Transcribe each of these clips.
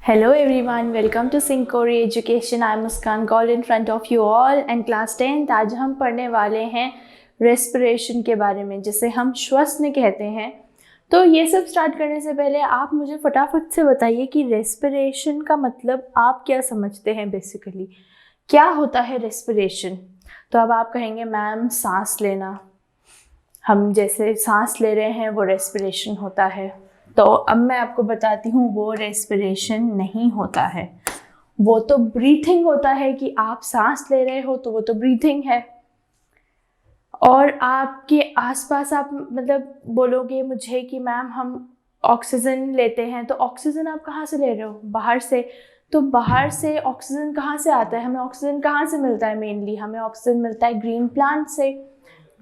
Hello everyone, welcome to Syncori Education. I am Muskan Gaul in front of you all and class 10th. आज हम पढ़ने वाले हैं respiration के बारे में, जिसे हम श्वसन कहते हैं। तो ये सब स्टार्ट करने से पहले आप मुझे फटाफट से बताइए कि रेस्पिरेशन का मतलब आप क्या समझते हैं। बेसिकली क्या होता है रेस्पिरेशन। तो अब आप कहेंगे मैम सांस लेना, हम जैसे सांस ले रहे हैं वो रेस्पिरेशन होता है। तो अब मैं आपको बताती हूँ वो रेस्पिरेशन नहीं होता है, वो तो ब्रीथिंग होता है कि आप सांस ले रहे हो तो वो तो ब्रीथिंग है। और आपके आसपास आप मतलब बोलोगे मुझे कि मैम हम ऑक्सीजन लेते हैं, तो ऑक्सीजन आप कहाँ से ले रहे हो? बाहर से। तो बाहर से ऑक्सीजन कहाँ से आता है? हमें ऑक्सीजन कहाँ से मिलता है? मेनली हमें ऑक्सीजन मिलता है ग्रीन प्लांट से।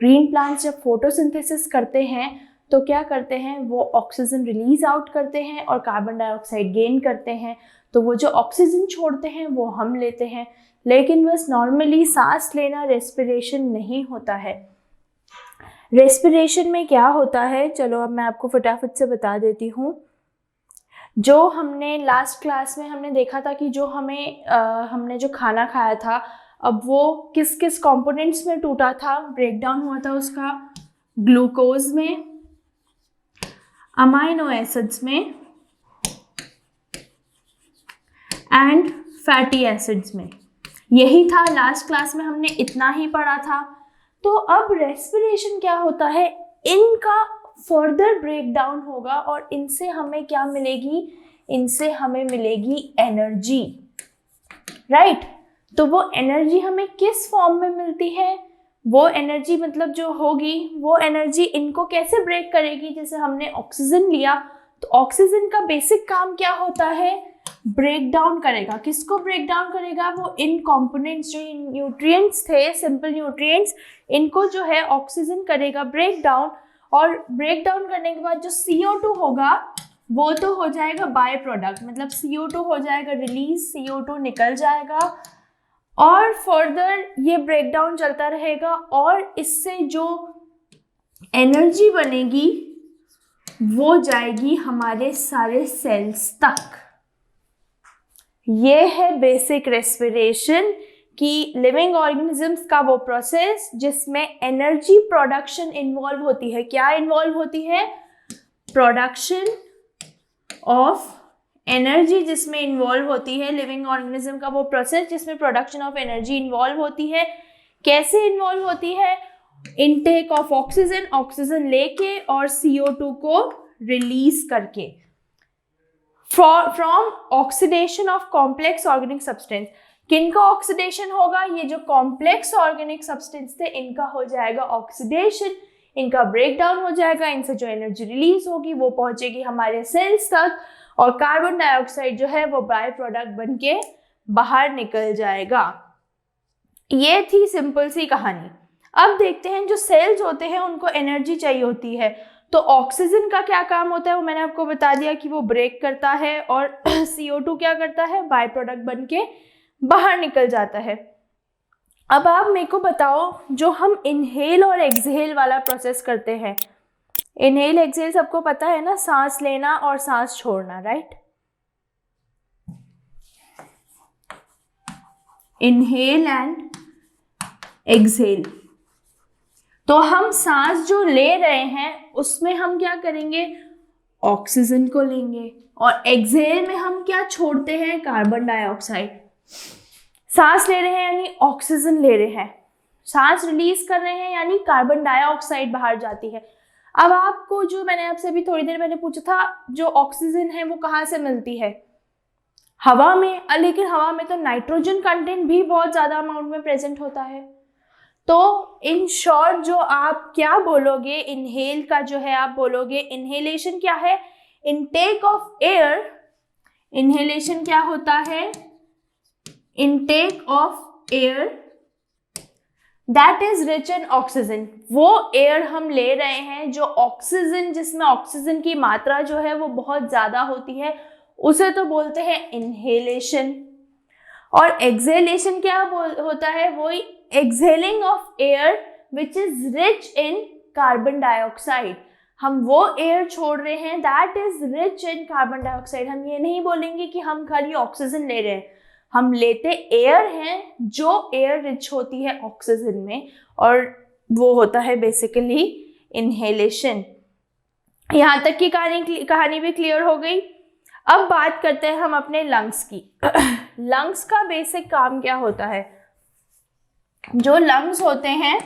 ग्रीन प्लांट्स जब फोटोसिंथेसिस करते हैं तो क्या करते हैं, वो ऑक्सीजन रिलीज आउट करते हैं और कार्बन डाइऑक्साइड गेन करते हैं। तो वो जो ऑक्सीजन छोड़ते हैं वो हम लेते हैं। लेकिन बस नॉर्मली सांस लेना रेस्पिरेशन नहीं होता है। रेस्पिरेशन में क्या होता है, चलो अब मैं आपको फटाफट से बता देती हूँ। जो हमने लास्ट क्लास में हमने देखा था कि जो हमने जो खाना खाया था, अब वो किस किस कंपोनेंट्स में टूटा था, ब्रेकडाउन हुआ था उसका। ग्लूकोज में, अमाइनो एसिड्स में एंड फैटी एसिड्स में। यही था लास्ट क्लास में, हमने इतना ही पढ़ा था। तो अब रेस्पिरेशन क्या होता है, इनका फर्दर ब्रेकडाउन होगा और इनसे हमें क्या मिलेगी, इनसे हमें मिलेगी एनर्जी, राइट। तो वो एनर्जी हमें किस फॉर्म में मिलती है, वो एनर्जी मतलब जो होगी वो एनर्जी इनको कैसे ब्रेक करेगी। जैसे हमने ऑक्सीजन लिया तो ऑक्सीजन का बेसिक काम क्या होता है, ब्रेक डाउन करेगा। किसको ब्रेक डाउन करेगा, वो इन कंपोनेंट्स जो न्यूट्रिएंट्स थे, सिंपल न्यूट्रिएंट्स, इनको जो है ऑक्सीजन करेगा ब्रेक डाउन। और ब्रेक डाउन करने के बाद जो CO2 होगा वो तो हो जाएगा बाय प्रोडक्ट, मतलब CO2 हो जाएगा रिलीज, CO2 निकल जाएगा और फर्दर ये ब्रेकडाउन चलता रहेगा और इससे जो एनर्जी बनेगी वो जाएगी हमारे सारे सेल्स तक। ये है बेसिक रेस्पिरेशन कि लिविंग ऑर्गेनिजम्स का वो प्रोसेस जिसमें एनर्जी प्रोडक्शन इन्वॉल्व होती है। क्या इन्वॉल्व होती है, प्रोडक्शन ऑफ एनर्जी जिसमें इन्वॉल्व होती है। लिविंग ऑर्गेनिज्म का वो प्रोसेस जिसमें प्रोडक्शन ऑफ एनर्जी इन्वॉल्व होती है। कैसे इन्वॉल्व होती है, इनटेक ऑफ ऑक्सीजन, ऑक्सीजन लेके और CO2 को रिलीज करके। From oxidation of complex organic substance. किनका ऑक्सीडेशन होगा, ये जो कॉम्प्लेक्स ऑर्गेनिक सब्सटेंस थे इनका हो जाएगा ऑक्सीडेशन, इनका ब्रेकडाउन हो जाएगा। इनसे जो एनर्जी रिलीज होगी वो पहुंचेगी हमारे सेल्स तक और कार्बन डाइऑक्साइड जो है वो बाय प्रोडक्ट बन के बाहर निकल जाएगा। ये थी सिंपल सी कहानी। अब देखते हैं जो सेल्स होते हैं उनको एनर्जी चाहिए होती है। तो ऑक्सीजन का क्या काम होता है वो मैंने आपको बता दिया कि वो ब्रेक करता है और CO2 क्या करता है, बाय प्रोडक्ट बन के बाहर निकल जाता है। अब आप मेरे को बताओ, जो हम इनहेल और एक्सहेल वाला प्रोसेस करते हैं, इनहेल एक्सहेल सबको पता है ना, सांस लेना और सांस छोड़ना, राइट। Inhale and exhale. तो हम सांस जो ले रहे हैं उसमें हम क्या करेंगे, ऑक्सीजन को लेंगे और एक्सहेल में हम क्या छोड़ते हैं, कार्बन डाइऑक्साइड। सांस ले रहे हैं यानी ऑक्सीजन ले रहे हैं, सांस रिलीज कर रहे हैं यानी कार्बन डाइऑक्साइड बाहर जाती है। अब आपको जो मैंने आपसे अभी थोड़ी देर पहले पूछा था, जो ऑक्सीजन है वो कहाँ से मिलती है, हवा में। लेकिन हवा में तो नाइट्रोजन कंटेंट भी बहुत ज्यादा अमाउंट में प्रेजेंट होता है। तो इन शॉर्ट जो आप क्या बोलोगे, इनहेल का जो है आप बोलोगे, इनहेलेशन क्या है, इनटेक ऑफ एयर। इनहेलेशन क्या होता है, intake of air that is rich in oxygen. वो एयर हम ले रहे हैं जो ऑक्सीजन, जिसमें ऑक्सीजन की मात्रा जो है वो बहुत ज्यादा होती है, उसे तो बोलते हैं इनहेलेशन। और एक्सहेलेशन क्या होता है, वही exhaling of air which is rich in carbon dioxide. हम वो एयर छोड़ रहे हैं that is rich in carbon dioxide. हम ये नहीं बोलेंगे कि हम खाली ऑक्सीजन ले रहे हैं, हम लेते एयर हैं जो एयर रिच होती है ऑक्सीजन में, और वो होता है बेसिकली इनहेलेशन। यहाँ तक की कहानी भी क्लियर हो गई। अब बात करते हैं हम अपने लंग्स की। लंग्स का बेसिक काम क्या होता है? जो लंग्स होते हैं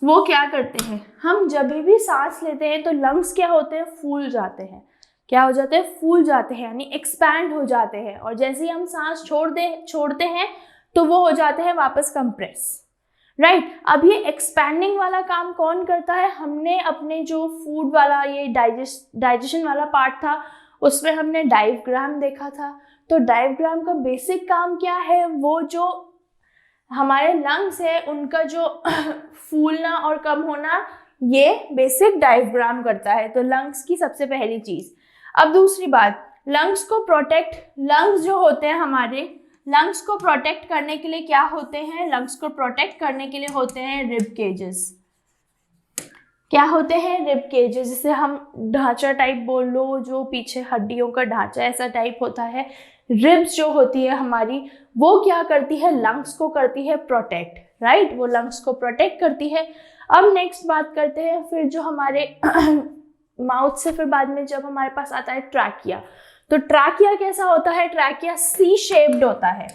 वो क्या करते हैं? हम जब भी सांस लेते हैं तो लंग्स क्या होते हैं? फूल जाते हैं। क्या हो जाते हैं? फूल जाते हैं, यानी एक्सपैंड हो जाते हैं। और जैसे ही हम सांस छोड़ते हैं तो वो हो जाते हैं वापस कंप्रेस, राइट। अब ये एक्सपैंडिंग वाला काम कौन करता है? हमने अपने जो फूड वाला ये डाइजेशन वाला पार्ट था उसमें हमने डायफ्राम देखा था। तो डायफ्राम का बेसिक काम क्या है? वो जो हमारे लंग्स है उनका जो फूलना और कम होना, ये बेसिक डायफ्राम करता है। तो लंग्स की सबसे पहली चीज। अब दूसरी बात, लंग्स जो होते हैं हमारे, लंग्स को प्रोटेक्ट करने के लिए क्या होते हैं? लंग्स को प्रोटेक्ट करने के लिए होते हैं रिब केजेस। क्या होते हैं? रिब केजेस, जिसे हम ढांचा टाइप बोल लो, जो पीछे हड्डियों का ढांचा ऐसा टाइप होता है। रिब्स जो होती है हमारी, वो क्या करती है? लंग्स को करती है प्रोटेक्ट, राइट। वो लंग्स को प्रोटेक्ट करती है। अब नेक्स्ट बात करते हैं फिर जो हमारे माउथ से फिर बाद में जब हमारे पास आता है ट्रैकिया। तो ट्रैकिया कैसा होता है? ट्रैकिया सी शेप्ड होता है,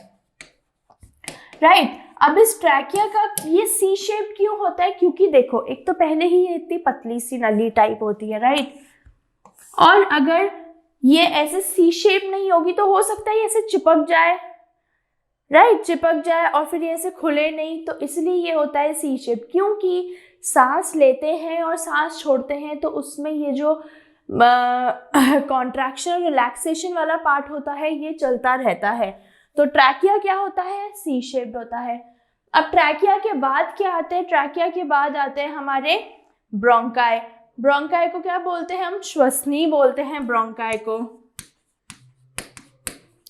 राइट। अब इस ट्रैकिया का ये सी शेप क्यों होता है? क्योंकि देखो, एक तो पहले ही ये इतनी पतली सी नली टाइप होती है, राइट। और अगर ये ऐसे सी शेप नहीं होगी तो हो सकता है ये ऐसे चिपक जाए, राइट, चिपक जाए और फिर ये ऐसे खुले नहीं। तो इसलिए ये होता है सी शेप, क्योंकि सांस लेते हैं और सांस छोड़ते हैं तो उसमें ये जो कॉन्ट्रैक्शन रिलैक्सेशन वाला पार्ट होता है ये चलता रहता है। तो ट्रैकिया क्या होता है? सी शेप्ड होता है। अब ट्रैकिया के बाद क्या आते हैं? ट्रैकिया के बाद आते हैं हमारे ब्रोंकाई। ब्रोंकाई को क्या बोलते हैं हम? श्वसनी बोलते हैं ब्रोंकाई को।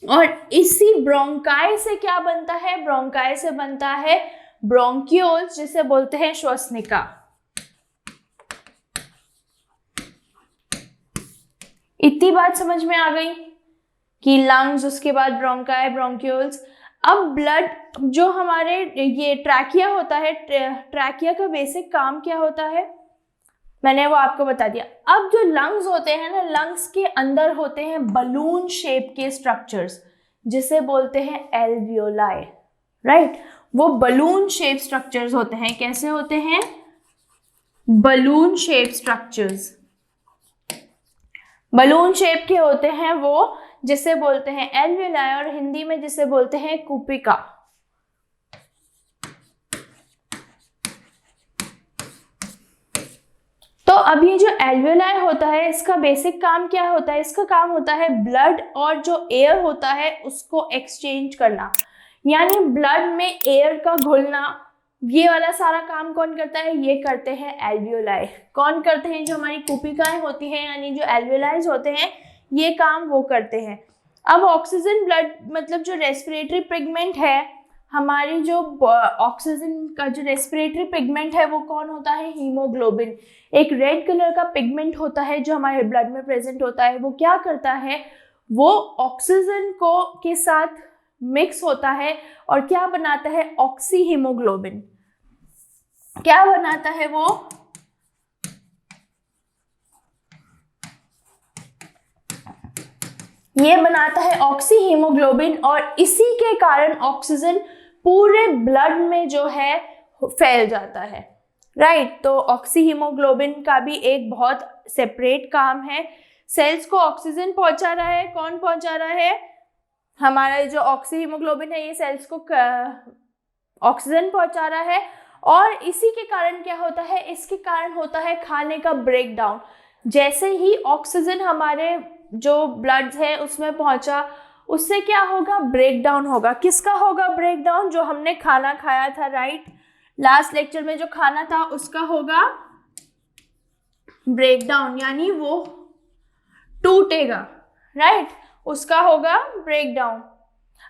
और इसी ब्रोंकाई से क्या बनता है? ब्रोंकाई से बनता है ब्रोंक्यूल्स, जिसे बोलते हैं श्वसनिका। इतनी बात समझ में आ गई कि लंग्स, उसके बाद ब्रोंकाई, ब्रोंक्यूल्स। अब ब्लड जो हमारे ये ट्रैकिया होता है, ट्रैकिया का बेसिक काम क्या होता है मैंने वो आपको बता दिया। अब जो लंग्स होते हैं ना, लंग्स के अंदर होते हैं बलून शेप के स्ट्रक्चर्स, जिसे बोलते हैं एल्वियोलाई, राइट। वो बलून शेप स्ट्रक्चर्स होते हैं। कैसे होते हैं? Balloon shape structures. Balloon shape के होते हैं वो, जिसे बोलते हैं एल्वियोलाई, और हिंदी में जिसे बोलते हैं कुपिका। तो अब ये जो एल्वियोलाई होता है इसका बेसिक काम क्या होता है? इसका काम होता है ब्लड और जो एयर होता है उसको एक्सचेंज करना, यानी ब्लड में एयर का घुलना। ये वाला सारा काम कौन करता है? ये करते हैं एल्वियोलाई। कौन करते हैं? जो हमारी कुपिकाएं होती हैं, यानी जो एल्वियोलाइज होते हैं, ये काम वो करते हैं। अब ऑक्सीजन ब्लड मतलब जो रेस्पिरेटरी पिगमेंट है, हमारी जो ऑक्सीजन का जो रेस्पिरेटरी पिगमेंट है वो कौन होता है? हीमोग्लोबिन। एक रेड कलर का पिगमेंट होता है जो हमारे ब्लड में प्रेजेंट होता है। वो क्या करता है? वो ऑक्सीजन को के साथ मिक्स होता है और क्या बनाता है? Oxy haemoglobin. क्या बनाता है वो? ये बनाता है ऑक्सी हीमोग्लोबिन, और इसी के कारण ऑक्सीजन पूरे ब्लड में जो है फैल जाता है, राइट। तो ऑक्सी हीमोग्लोबिन का भी एक बहुत सेपरेट काम है। सेल्स को ऑक्सीजन पहुंचा रहा है। कौन पहुंचा रहा है? हमारा जो ऑक्सी हीमोग्लोबिन है ये सेल्स को ऑक्सीजन पहुंचा रहा है। और इसी के कारण क्या होता है? इसके कारण होता है खाने का ब्रेक डाउन। जैसे ही ऑक्सीजन हमारे जो ब्लड है उसमें पहुंचा, उससे क्या होगा? ब्रेक डाउन होगा। किसका होगा ब्रेक डाउन? जो हमने खाना खाया था, राइट। लास्ट लेक्चर में जो खाना था उसका होगा ब्रेक डाउन, यानी वो टूटेगा, राइट। उसका होगा ब्रेक डाउन।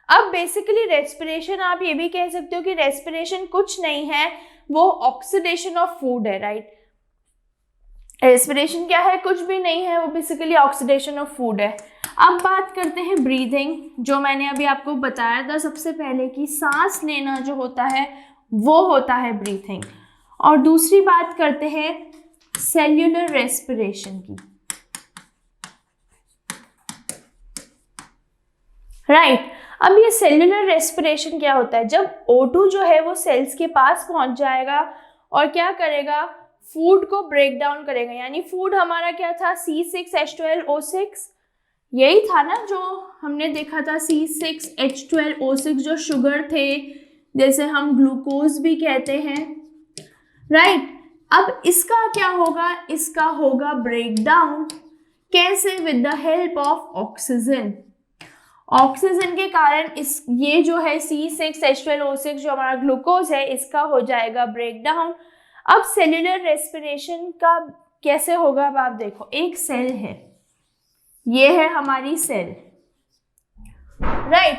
अब बेसिकली रेस्पिरेशन, आप ये भी कह सकते हो कि रेस्पिरेशन कुछ नहीं है, वो ऑक्सीडेशन ऑफ फूड है, राइट। रेस्पिरेशन क्या है? कुछ भी नहीं है, वो बेसिकली ऑक्सीडेशन ऑफ फूड है। अब बात करते हैं ब्रीदिंग, जो मैंने अभी आपको बताया था सबसे पहले कि सांस लेना जो होता है वो होता है ब्रीथिंग। और दूसरी बात करते हैं सेल्यूलर रेस्पिरेशन की। राइट, अब ये सेल्यूलर रेस्पिरेशन क्या होता है? जब O2 जो है वो सेल्स के पास पहुंच जाएगा और क्या करेगा? फूड को ब्रेक डाउन करेगा। यानी फूड हमारा क्या था? C6H12O6, यही था ना जो हमने देखा था, C6H12O6 जो शुगर थे, जैसे हम ग्लूकोज भी कहते हैं। राइट, अब इसका क्या होगा? इसका होगा ब्रेक डाउन। कैसे? With the help of oxygen. Oxygen के कारण ये जो है C6H12O6 जो हमारा ग्लूकोज है, इसका हो जाएगा ब्रेक डाउन। अब सेल्यूलर रेस्पिरेशन का कैसे होगा? अब आप देखो, एक सेल है, ये है हमारी सेल। राइट,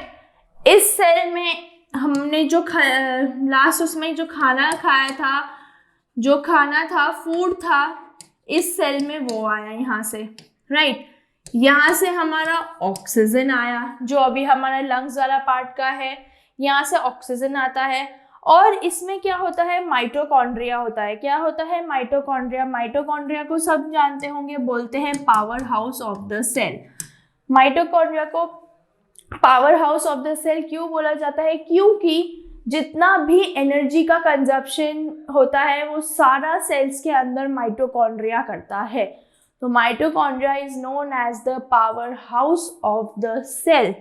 इस सेल में हमने जो लास्ट उसमें जो खाना खाया था, जो खाना था, फूड था, इस सेल में वो आया यहाँ से। राइट, यहाँ से हमारा ऑक्सीजन आया, जो अभी हमारा लंग्स वाला पार्ट का है, यहाँ से ऑक्सीजन आता है। और इसमें क्या होता है? माइटोकॉन्ड्रिया होता है। क्या होता है? माइटोकॉन्ड्रिया। माइटोकॉन्ड्रिया को सब जानते होंगे, बोलते हैं power house of the cell. Mitochondria को power house of the cell क्यों बोला जाता है? क्योंकि जितना भी एनर्जी का कंजप्शन होता है वो सारा सेल्स के अंदर माइटोकॉन्ड्रिया करता है। तो mitochondria is known as the power house of the cell.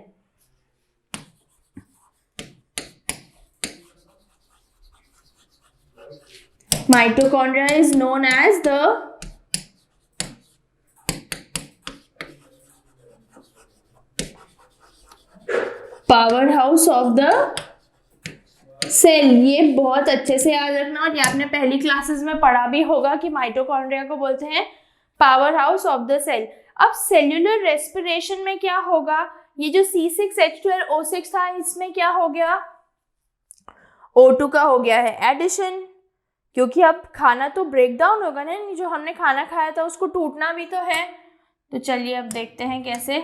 Mitochondria is known as the powerhouse of the cell। ये बहुत अच्छे से याद रखना, और ये आपने पहली क्लासेस में पढ़ा भी होगा कि माइटोकॉन्ड्रिया को बोलते हैं power house of the cell. अब सेल्यूलर रेस्पिरेशन में क्या होगा? ये जो C6H12O6 था, इसमें क्या हो गया? O2 का हो गया है एडिशन, क्योंकि अब खाना तो ब्रेक डाउन होगा ना, जो हमने खाना खाया था उसको टूटना भी तो है। तो चलिए अब देखते हैं कैसे।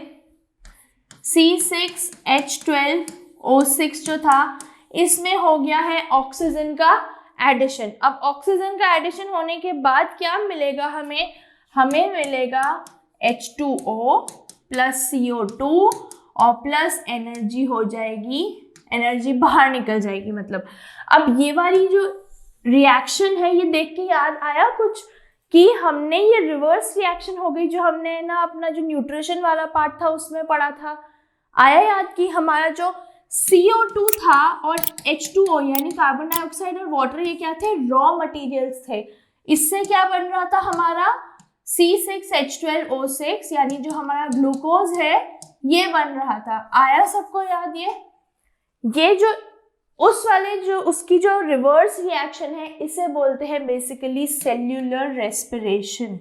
C6H12O6 जो था, इसमें हो गया है ऑक्सीजन का एडिशन। अब ऑक्सीजन का एडिशन होने के बाद क्या मिलेगा हमें? हमें मिलेगा H2O प्लस CO2 और प्लस एनर्जी हो जाएगी, एनर्जी बाहर निकल जाएगी। मतलब अब ये वाली जो रिएक्शन है, ये देख के याद आया कुछ कि हमने ये रिवर्स रिएक्शन हो गई, जो हमने ना अपना जो न्यूट्रिशन वाला पार्ट था उसमें पढ़ा था। आया याद कि हमारा जो CO2 था और H2O यानी कार्बन डाइऑक्साइड और वाटर, ये क्या थे? रॉ मटेरियल्स थे। इससे क्या बन रहा था हमारा? C6H12O6 यानी जो हमारा ग्लूकोज है, ये बन रहा था। आया सबको याद? ये जो उस वाले जो उसकी जो रिवर्स रिएक्शन है, इसे बोलते हैं बेसिकली सेल्यूलर रेस्पिरेशन।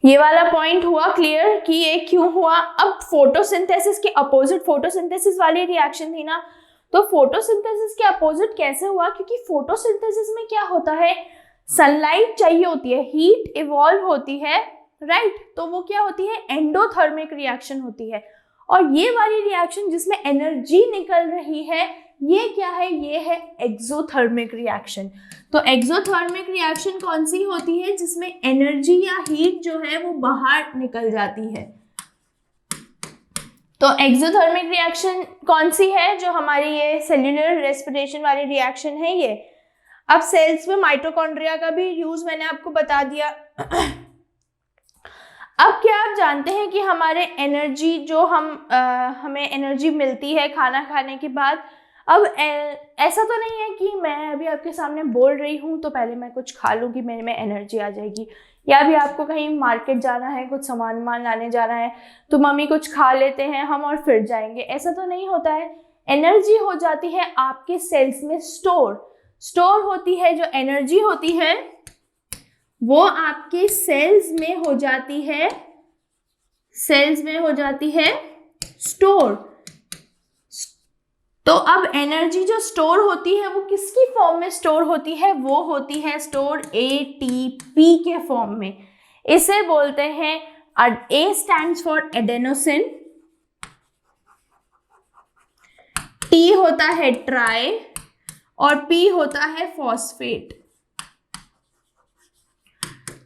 ये वाला पॉइंट हुआ क्लियर कि ये क्यों हुआ। अब फोटोसिंथेसिस के अपोजिट फोटोसिंथेसिस वाली रिएक्शन थी ना, तो फोटोसिंथेसिस के अपोजिट कैसे हुआ? क्योंकि फोटोसिंथेसिस में क्या होता है? सनलाइट चाहिए होती है, हीट इवॉल्व होती है। राइट, तो वो क्या होती है? एंडोथर्मिक रिएक्शन होती है। और ये वाली रिएक्शन जिसमें एनर्जी निकल रही है, ये क्या है? ये है एक्सोथर्मिक रिएक्शन। तो एक्सोथर्मिक रिएक्शन कौन सी होती है? जिसमें एनर्जी या हीट जो है वो बाहर निकल जाती है। तो एक्सोथर्मिक रिएक्शन कौन सी है? जो हमारी ये सेल्यूलर रेस्पिरेशन वाली रिएक्शन है ये। अब सेल्स में माइटोकॉन्ड्रिया का भी यूज मैंने आपको बता दिया। अब क्या आप जानते हैं कि हमारे एनर्जी जो हमें एनर्जी मिलती है खाना खाने के बाद। अब ऐसा तो नहीं है कि मैं अभी आपके सामने बोल रही हूँ तो पहले मैं कुछ खा लूँ कि मेरे में एनर्जी आ जाएगी, या भी आपको कहीं मार्केट जाना है, कुछ सामान लाने जाना है तो मम्मी कुछ खा लेते हैं हम और फिर जाएंगे। ऐसा तो नहीं होता है। एनर्जी हो जाती है आपके सेल्स में स्टोर होती है। जो एनर्जी होती है वो आपके सेल्स में हो जाती है स्टोर। तो अब एनर्जी जो स्टोर होती है वो किसकी फॉर्म में स्टोर होती है? वो होती है स्टोर एटीपी के फॉर्म में। इसे बोलते हैं, ए स्टैंड्स फॉर एडेनोसिन, टी होता है ट्राई और पी होता है फॉस्फेट।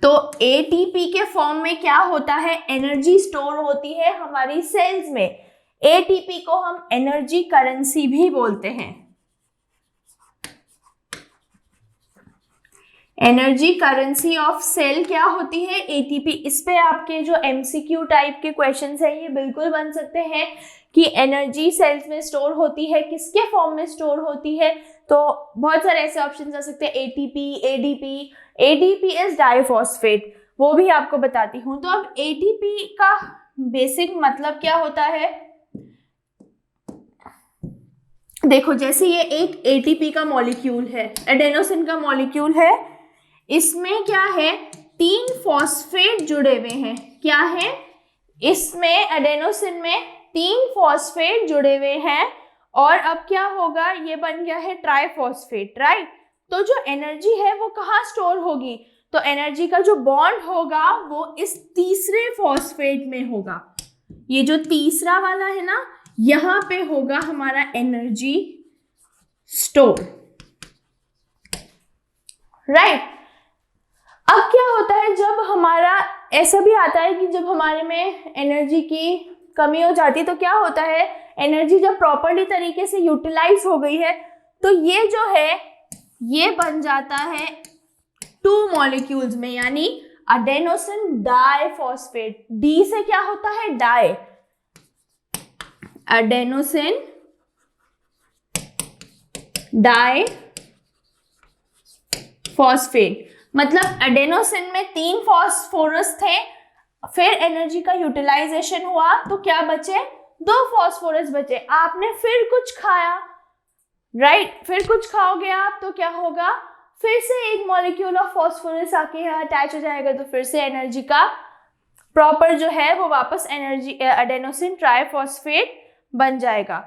तो एटीपी के फॉर्म में क्या होता है? एनर्जी स्टोर होती है हमारी सेल्स में। एटीपी को हम एनर्जी करेंसी भी बोलते हैं। एनर्जी करेंसी ऑफ सेल क्या होती है? एटीपी। इस पे आपके जो एमसीक्यू टाइप के क्वेश्चंस है ये बिल्कुल बन सकते हैं कि एनर्जी सेल्स में स्टोर होती है, किसके फॉर्म में स्टोर होती है। तो बहुत सारे ऐसे ऑप्शंस आ सकते हैं, ATP, ADP. ADP is diphosphate, वो भी आपको बताती हूँ। तो अब एटीपी का बेसिक मतलब क्या होता है? देखो, जैसे ये एक एटीपी का मॉलिक्यूल है, एडेनोसिन का मॉलिक्यूल है, इसमें क्या है? 3 फॉस्फेट जुड़े हुए हैं। क्या है? इसमें एडेनोसिन में 3 फॉस्फेट जुड़े हुए हैं और अब क्या होगा? ये बन गया है ट्राइफॉस्फेट, राइट। तो जो एनर्जी है वो कहाँ स्टोर होगी? तो एनर्जी का जो बॉन्ड होगा वो इस तीसरे फॉस्फेट में होगा। ये जो तीसरा वाला है ना, यहां पे होगा हमारा एनर्जी स्टोर, राइट। अब क्या होता है, जब हमारा ऐसा भी आता है कि जब हमारे में एनर्जी की कमी हो जाती है तो क्या होता है? एनर्जी जब प्रॉपर्ली तरीके से यूटिलाइज हो गई है तो ये जो है ये बन जाता है 2 मॉलिक्यूल्स में, यानी एडेनोसिन डाइफॉस्फेट। डी से क्या होता है? Di, adenosine diphosphate. मतलब एडेनोसिन में 3 फॉस्फोरस थे, फिर एनर्जी का यूटिलाइजेशन हुआ तो क्या बचे? 2 फॉस्फोरस बचे। आपने फिर कुछ खाया, राइट। फिर कुछ खाओगे आप तो क्या होगा? फिर से एक मॉलिक्यूल ऑफ फॉस्फोरस आके यहाँ अटैच हो जाएगा, तो फिर से एनर्जी का प्रॉपर जो है वो वापस एनर्जी एडेनोसिन ट्राइफॉस्फेट बन जाएगा।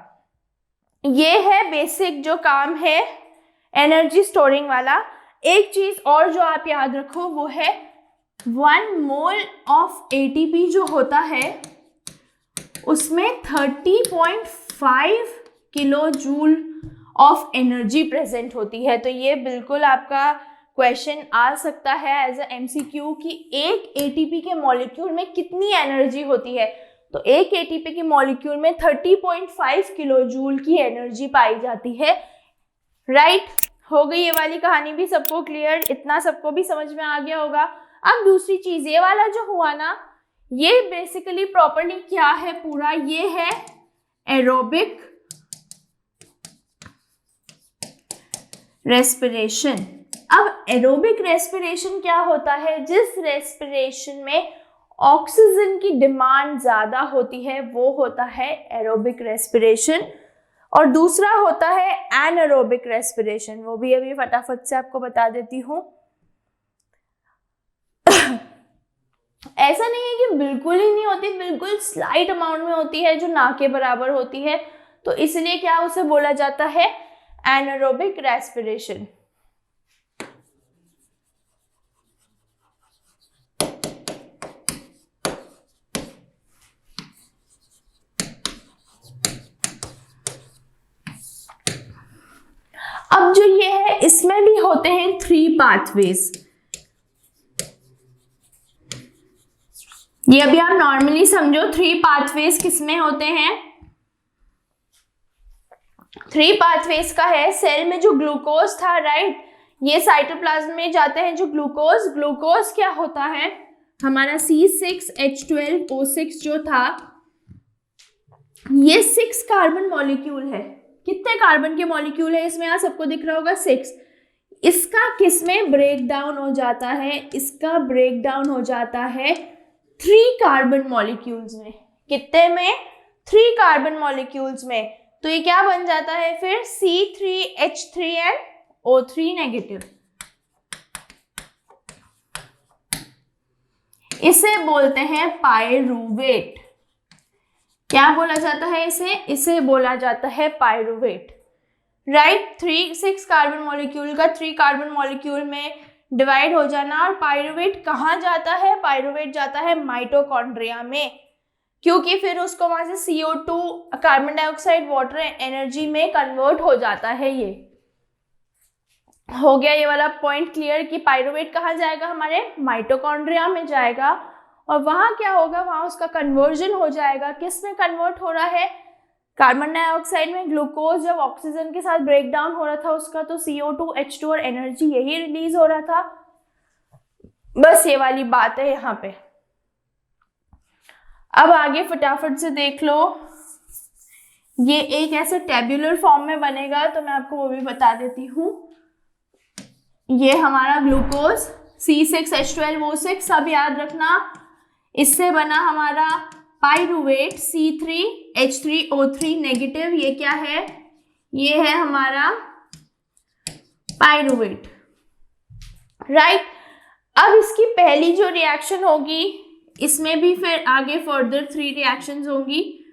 ये है बेसिक जो काम है एनर्जी स्टोरिंग वाला। एक चीज और जो आप याद रखो वो है 1 मोल ऑफ एटीपी जो होता है उसमें 30.5 kilo joule of energy present होती है। तो ये बिल्कुल आपका क्वेश्चन आ सकता है एज अ एमसीक्यू कि एक एटीपी के मॉलिक्यूल में कितनी एनर्जी होती है। तो एक एटीपी के मॉलिक्यूल में 30.5 किलो जूल की एनर्जी पाई जाती है, राइट। हो गई ये वाली कहानी भी सबको क्लियर? इतना सबको भी समझ में आ गया होगा। अब दूसरी चीज, ये वाला जो हुआ ना, ये बेसिकली प्रॉपर्ली क्या है पूरा? ये है एरोबिक रेस्पिरेशन। अब एरोबिक रेस्पिरेशन क्या होता है? जिस रेस्पिरेशन में ऑक्सीजन की डिमांड ज्यादा होती है वो होता है एरोबिक रेस्पिरेशन, और दूसरा होता है एनारोबिक रेस्पिरेशन। वो भी अभी फटाफट से आपको बता देती हूँ। ऐसा नहीं है कि बिल्कुल ही नहीं होती, बिल्कुल स्लाइट अमाउंट में होती है जो ना के बराबर होती है, तो इसलिए क्या उसे बोला जाता है? Anaerobic respiration. अब जो ये है इसमें भी होते हैं 3 पाथवेज। ये अभी आप नॉर्मली समझो 3 पाथवेज किसमें होते हैं। 3 पाथवेज का है, सेल में जो ग्लूकोज था, राइट, ये साइटोप्लाज्म में जाते हैं जो ग्लूकोज क्या होता है? हमारा C6H12O6 जो था, ये 6 कार्बन मॉलिक्यूल है। कितने कार्बन के मॉलिक्यूल है इसमें? आप सबको दिख रहा होगा 6। इसका किसमें ब्रेक डाउन हो जाता है? इसका ब्रेक डाउन हो जाता है 3 कार्बन मॉलिक्यूल्स में। कितने में? 3 कार्बन मॉलिक्यूल्स में। तो ये क्या बन जाता है फिर? C3H3NO3 negative. इसे बोलते हैं पायरूवेट। क्या बोला जाता है इसे बोला जाता है पायरुवेट, राइट। 6 कार्बन मॉलिक्यूल का 3 कार्बन मॉलिक्यूल में डिवाइड हो जाना। और पायरुवेट कहाँ जाता है? पायरुवेट जाता है माइटोकॉन्ड्रिया में, क्योंकि फिर उसको वहां से CO2 carbon dioxide water energy में कन्वर्ट हो जाता है। ये हो गया ये वाला पॉइंट क्लियर कि पायरुवेट कहाँ जाएगा? हमारे माइटोकॉन्ड्रिया में जाएगा। और वहां क्या होगा? वहां उसका कन्वर्जन हो जाएगा। किस में कन्वर्ट हो रहा है? कार्बन डाइऑक्साइड में। ग्लूकोज जब ऑक्सीजन के साथ ब्रेक डाउन हो रहा था उसका, तो CO2 H2 और एनर्जी यही रिलीज हो रहा था। बस ये वाली बात है यहाँ पे। अब आगे फटाफट से देख लो, ये एक ऐसे टेब्यूलर फॉर्म में बनेगा, तो मैं आपको वो भी बता देती हूँ। ये हमारा ग्लूकोज C6H12O6 सब याद रखना। इससे बना हमारा पायरुवेट C3H3O3 नेगेटिव। ये क्या है? ये है हमारा पायरुवेट, राइट। अब इसकी पहली जो रिएक्शन होगी, इसमें भी फिर आगे फर्दर 3 रिएक्शंस होंगी।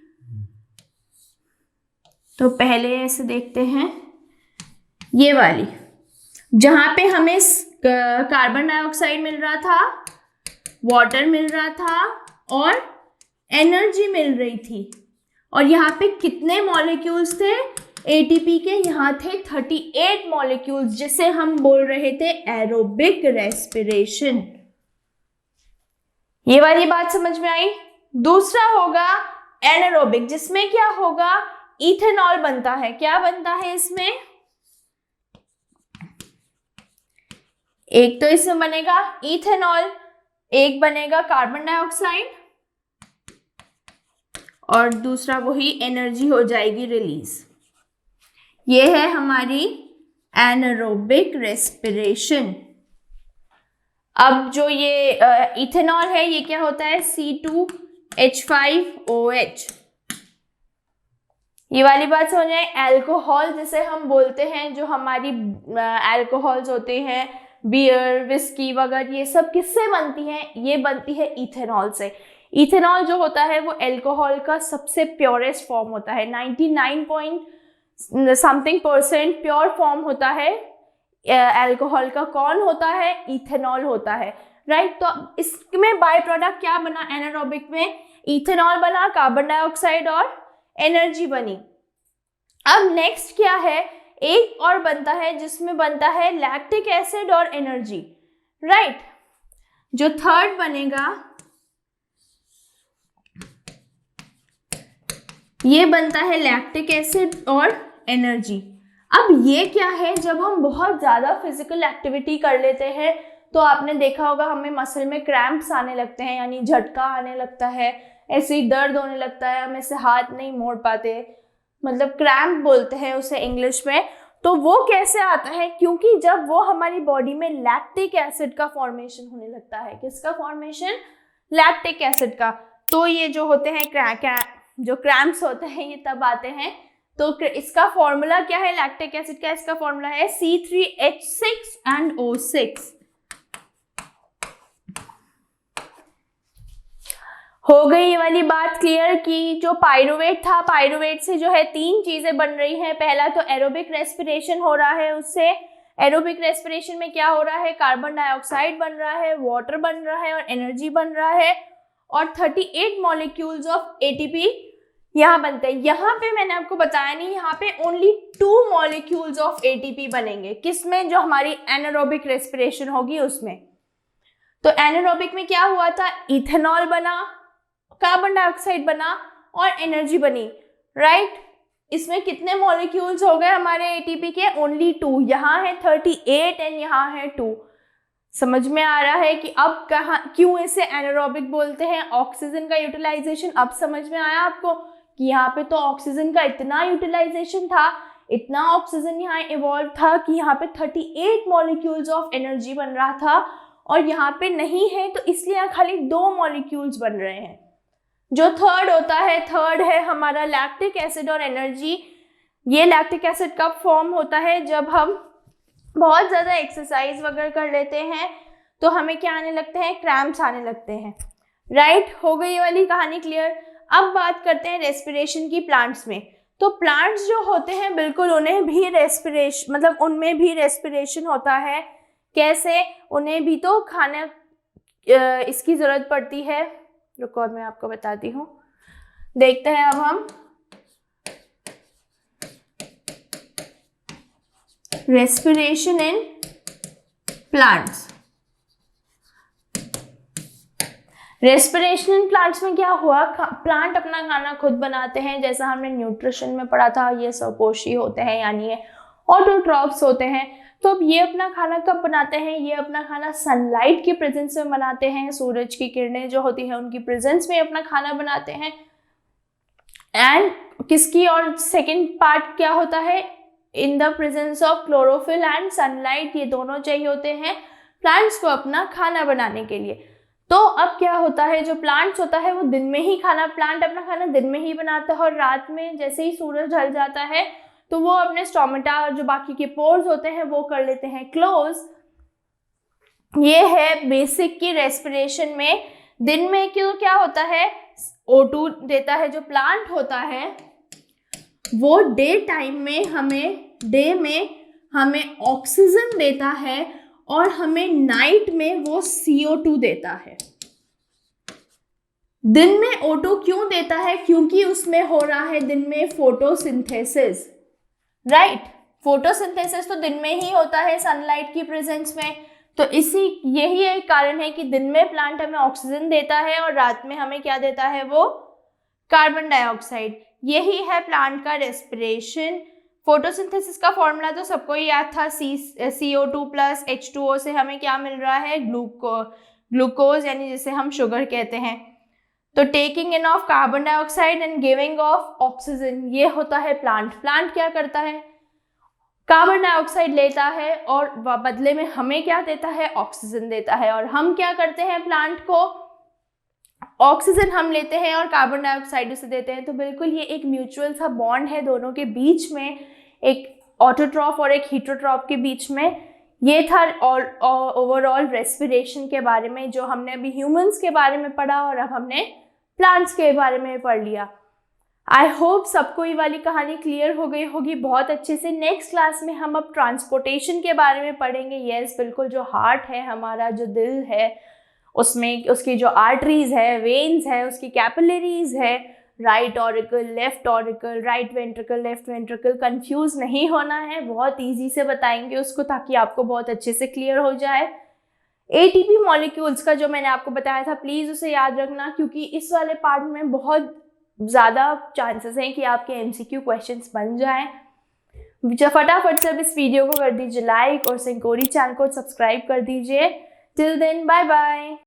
तो पहले ऐसे देखते हैं, ये वाली जहां पे हमें कार्बन डाइऑक्साइड मिल रहा था, वाटर मिल रहा था और एनर्जी मिल रही थी। और यहाँ पे कितने मॉलिक्यूल्स थे ATP के? यहाँ थे 38 मॉलिक्यूल्स, जिसे हम बोल रहे थे एरोबिक रेस्पिरेशन। ये वाली बात समझ में आई। दूसरा होगा एनारोबिक, जिसमें क्या होगा? इथेनॉल बनता है। क्या बनता है इसमें? एक तो इसमें बनेगा इथेनॉल, एक बनेगा कार्बन डाइऑक्साइड और दूसरा वही एनर्जी हो जाएगी रिलीज। ये है हमारी एनारोबिक रेस्पिरेशन। अब जो ये इथेनॉल है, ये क्या होता है? C2H5OH। ये वाली बात समझ आए। अल्कोहल जिसे हम बोलते हैं, जो हमारी अल्कोहल्स होते हैं, बियर, विस्की वगैरह, ये सब किससे बनती हैं? ये बनती है इथेनॉल से। इथेनॉल जो होता है वो अल्कोहल का सबसे प्योरेस्ट फॉर्म होता है। 99% प्योर फॉर्म होता है अल्कोहल का। कौन होता है? इथेनॉल होता है, राइट। तो इसमें बाय प्रोडक्ट क्या बना? एनारोबिक में इथेनॉल बना, कार्बन डाइऑक्साइड और एनर्जी बनी। अब नेक्स्ट क्या है? एक और बनता है जिसमें बनता है लैक्टिक एसिड और एनर्जी, राइट। जो थर्ड बनेगा ये बनता है लैक्टिक एसिड और एनर्जी। अब ये क्या है? जब हम बहुत ज़्यादा फिजिकल एक्टिविटी कर लेते हैं तो आपने देखा होगा हमें मसल में क्रैम्प्स आने लगते हैं, यानी झटका आने लगता है, ऐसे ही दर्द होने लगता है, हम ऐसे हाथ नहीं मोड़ पाते, मतलब क्रैम्प बोलते हैं उसे इंग्लिश में। तो वो कैसे आता है? क्योंकि जब वो हमारी बॉडी में लैक्टिक एसिड का फॉर्मेशन होने लगता है। किसका फॉर्मेशन? लैक्टिक एसिड का। तो ये जो होते हैं जो क्रैम्प्स होते हैं ये तब आते हैं। तो इसका फॉर्मूला क्या है लैक्टिक एसिड का? इसका फॉर्मूला है C3H6O6। हो गई ये वाली बात क्लियर कि जो पायरुवेट था, पायरुवेट से जो है 3 चीजें बन रही हैं। पहला तो एरोबिक रेस्पिरेशन हो रहा है उससे। एरोबिक रेस्पिरेशन में क्या हो रहा है? कार्बन डाइऑक्साइड बन रहा है, वाटर बन रहा है और एनर्जी बन रहा है। और 38 मॉलिक्यूल्स ऑफ ATP यहाँ बनते हैं। यहाँ पे मैंने आपको बताया नहीं, यहाँ पे ओनली 2 मॉलिक्यूल्स ऑफ ATP बनेंगे। किसमें? जो हमारी एनारोबिक रेस्पिरेशन होगी उसमें। तो एनारोबिक में क्या हुआ था? इथेनॉल बना, कार्बन डाइऑक्साइड बना और एनर्जी बनी, राइट। इसमें कितने मॉलिक्यूल्स हो गए हमारे ATP के? ओनली 2। यहाँ है 38 एंड यहाँ है 2। समझ में आ रहा है कि अब क्यों इसे एनारोबिक बोलते हैं? ऑक्सीजन का यूटिलाइजेशन अब समझ में आया आपको कि यहाँ पे तो ऑक्सीजन का इतना यूटिलाइजेशन था, इतना ऑक्सीजन यहाँ इवॉल्व था कि यहाँ पे 38 मॉलिक्यूल्स ऑफ एनर्जी बन रहा था और यहाँ पे नहीं है, तो इसलिए यहाँ खाली 2 मॉलिक्यूल्स बन रहे हैं। जो थर्ड होता है, थर्ड है हमारा लैक्टिक एसिड और एनर्जी। ये लैक्टिक एसिड कब फॉर्म होता है? जब हम बहुत ज़्यादा एक्सरसाइज वगैरह कर लेते हैं तो हमें क्या आने लगते हैं? क्रैम्प्स आने लगते हैं, राइट। हो गई ये वाली कहानी क्लियर। अब बात करते हैं रेस्पिरेशन की प्लांट्स में। तो प्लांट्स जो होते हैं बिल्कुल उन्हें भी रेस्पिरेशन मतलब उनमें भी रेस्पिरेशन होता है। कैसे? उन्हें भी तो खाना इसकी ज़रूरत पड़ती है। रुको मैं आपको बताती हूँ। देखते हैं अब हम respiration in plants. Respiration in plants में क्या हुआ, प्लांट अपना खाना खुद बनाते हैं। जैसा हमने न्यूट्रिशन में पढ़ा था, ये सपोषी होते हैं यानी ये ऑटोट्रॉफ्स होते हैं। तो अब ये अपना खाना कब बनाते हैं? ये अपना खाना सनलाइट की प्रेजेंस में बनाते हैं। सूरज की किरणें जो होती हैं उनकी प्रेजेंस में अपना खाना बनाते हैं। एंड किसकी, और सेकेंड पार्ट क्या होता है, in the presence of chlorophyll and sunlight, ये दोनों चाहिए होते हैं प्लांट्स को अपना खाना बनाने के लिए। तो अब क्या होता है, जो प्लांट्स होता है वो दिन में ही प्लांट अपना खाना दिन में ही बनाता है, और रात में जैसे ही सूरज ढल जाता है तो वो अपने स्टोमेटा और जो बाकी के पोर्स होते हैं वो कर लेते हैं क्लोज। ये है बेसिक की रेस्पिरेशन में। दिन में क्यों क्या होता है, O2 देता है जो प्लांट होता है वो डे टाइम में हमें ऑक्सीजन देता है, और हमें नाइट में वो CO2 देता है। दिन में O2 क्यों देता है? क्योंकि उसमें हो रहा है दिन में फोटोसिंथेसिस, राइट। फोटोसिंथेसिस तो दिन में ही होता है सनलाइट की प्रेजेंस में। तो यही एक कारण है कि दिन में प्लांट हमें ऑक्सीजन देता है और रात में हमें क्या देता है, वो कार्बन डाइऑक्साइड। यही है प्लांट का रेस्पिरेशन। फोटोसिंथेसिस का फॉर्मूला तो सबको ही याद था, CO2 प्लस H2O से हमें क्या मिल रहा है, ग्लूकोज, यानी जिसे हम शुगर कहते हैं। तो taking in of carbon dioxide and giving of oxygen, ये होता है प्लांट। प्लांट क्या करता है, कार्बन डाइऑक्साइड लेता है और बदले में हमें क्या देता है, ऑक्सीजन देता है। और हम क्या करते हैं, प्लांट को ऑक्सीजन हम लेते हैं और कार्बन डाइऑक्साइड उसे देते हैं। तो बिल्कुल ये एक म्यूचुअल सा बॉन्ड है दोनों के बीच में, एक ऑटोट्रॉफ और एक हीटरोट्रॉफ के बीच में। ये था ओवरऑल रेस्पिरेशन के बारे में, जो हमने अभी ह्यूमंस के बारे में पढ़ा और अब हमने प्लांट्स के बारे में पढ़ लिया। आई होप सबको ये वाली कहानी क्लियर हो गई होगी बहुत अच्छे से। नेक्स्ट क्लास में हम अब ट्रांसपोर्टेशन के बारे में पढ़ेंगे। यस, बिल्कुल, जो हार्ट है हमारा, जो दिल है, उसमें उसकी जो आर्टरीज है, वेन्स है, उसकी कैपिलरीज है, right auricle, left auricle, right ventricle, left ventricle, confuse नहीं होना है। बहुत इजी से बताएंगे उसको ताकि आपको बहुत अच्छे से क्लियर हो जाए। ATP मॉलिक्यूल्स का जो मैंने आपको बताया था, प्लीज़ उसे याद रखना, क्योंकि इस वाले पार्ट में बहुत ज़्यादा चांसेस हैं कि आपके MCQ क्वेश्चंस बन जाएं। फटाफट से अब इस वीडियो को कर दीजिए लाइक और सिंकोरी चैनल को सब्सक्राइब कर दीजिए। Till then, bye bye.